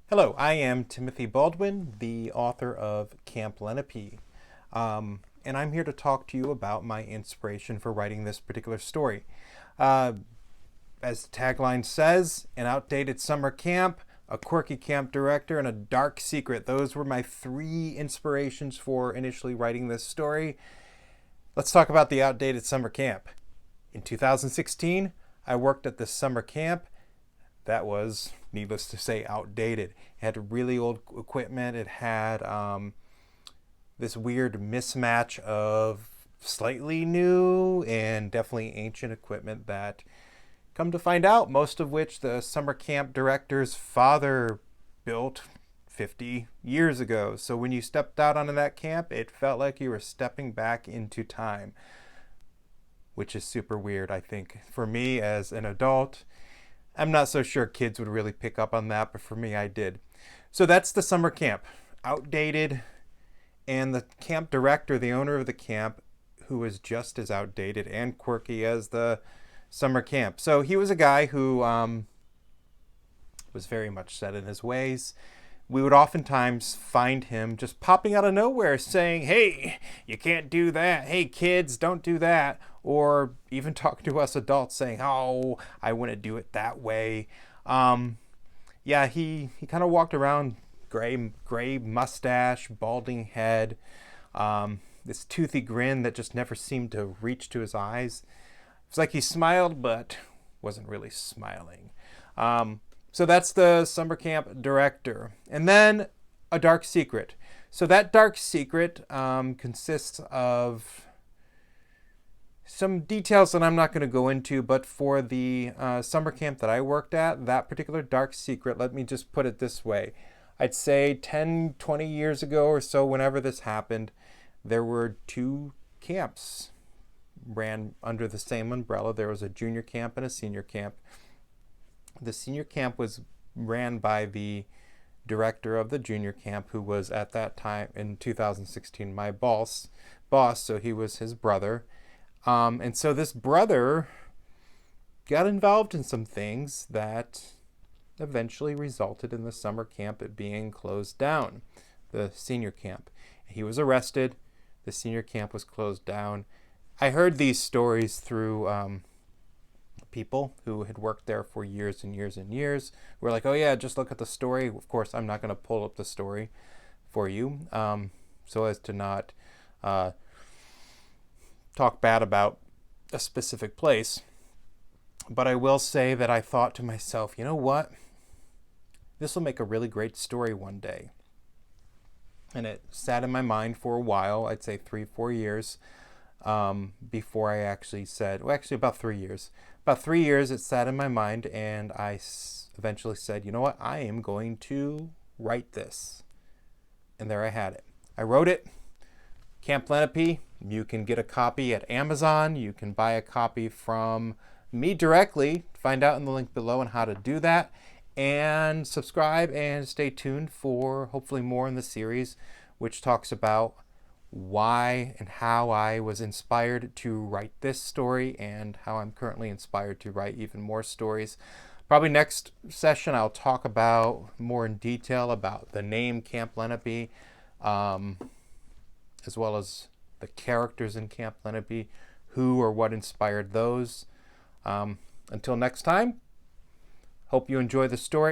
Hello, I am Timothy Baldwin, the author of Camp Lenape, and I'm here to talk to you about my inspiration for writing this particular story. Uh, as the tagline says, an outdated summer camp, a quirky camp director, and a dark secret. Those were my three inspirations for initially writing this story. Let's talk about the outdated summer camp. In 2016, I worked at this summer camp that was, needless to say, outdated. It had really old equipment. It had this weird mismatch of slightly new and definitely ancient equipment that, come to find out, most of which the summer camp director's father built 50 years ago. So when you stepped out onto that camp, it felt like you were stepping back into time, which is super weird, I think. For me as an adult, I'm not so sure kids would really pick up on that, but for me, I did. So that's the summer camp. Outdated, and the camp director, the owner of the camp, who was just as outdated and quirky as the summer camp. So he was a guy who was very much set in his ways. We would oftentimes find him just popping out of nowhere saying, "Hey, you can't do that. Hey, kids, don't do that." Or even talking to us adults saying, "Oh, I wouldn't do it that way." Yeah, he kind of walked around, gray mustache, balding head, this toothy grin that just never seemed to reach to his eyes. It's like he smiled, but wasn't really smiling. So that's the summer camp director. And then a dark secret. So that dark secret consists of some details that I'm not going to go into, but for the summer camp that I worked at, that particular dark secret, let me just put it this way. I'd say 10, 20 years ago or so, whenever this happened, there were two camps ran under the same umbrella. There was a junior camp and a senior camp. The senior camp was ran by the director of the junior camp, who was at that time in 2016 my boss. So he was his brother. And so this brother got involved in some things that eventually resulted in the summer camp it being closed down, the senior camp. He was arrested. The senior camp was closed down. I heard these stories through people who had worked there for years and years and years. We're like, "Oh yeah, just look at the story." Of course, I'm not going to pull up the story for you, so as to not talk bad about a specific place. But I will say that I thought to myself, you know what? This will make a really great story one day. And it sat in my mind for a while, I'd say 3-4 years, before I actually said, well, actually about 3 years. About 3 years it sat in my mind, and I eventually said, you know what? I am going to write this. And there I had it. I wrote it. Camp Lenape. You can get a copy at Amazon. You can buy a copy from me directly. Find out in the link below on how to do that. And subscribe and stay tuned for hopefully more in the series, which talks about why and how I was inspired to write this story and how I'm currently inspired to write even more stories. Probably next session I'll talk about more in detail about the name Camp Lenape, as well as the characters in Camp Lenape, who or what inspired those. Until next time, hope you enjoy the story.